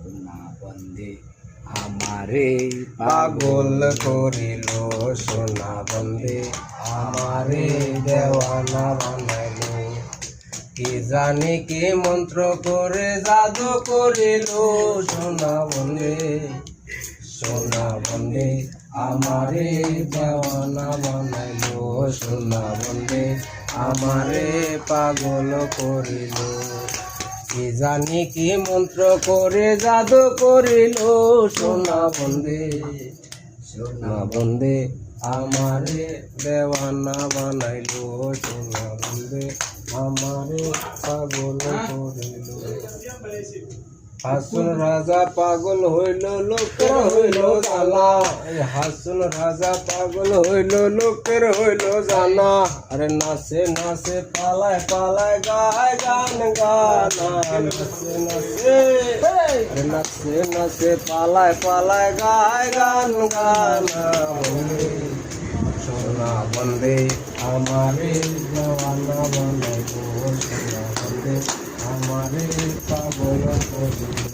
সোনা বন্দে আমারে পাগল করিল সোনা বন্দে আমারে দেওয়ানা বানাইলো কি জানি কি মন্ত্র করে জাদু করিল সোনা বন্দে আমারে দেওয়ানা বানাইলো সোনা বন্দে আমারে পাগল করিল কি জানি কি মন্ত্র করে জাদু করিল সোনা বন্দে আমারে দেওয়ানা বানাইলো সোনা বন্দে আমারে পাগল করিল হাসুন রাজা পাগল হইল লোকের হইল জানা হাসুন রাজা পাগল হইল লোকের হইল জানা আরে নাচে নাচে পালায় পালায় গায় গান গানা নাচে নাচে আরে নাচে নাচে পালায় পালায় গায় গান গানা সোনা বন্দে আমারে দেওয়ানা বানাইলো সোনা বন্দে আমারে পাগল করিল।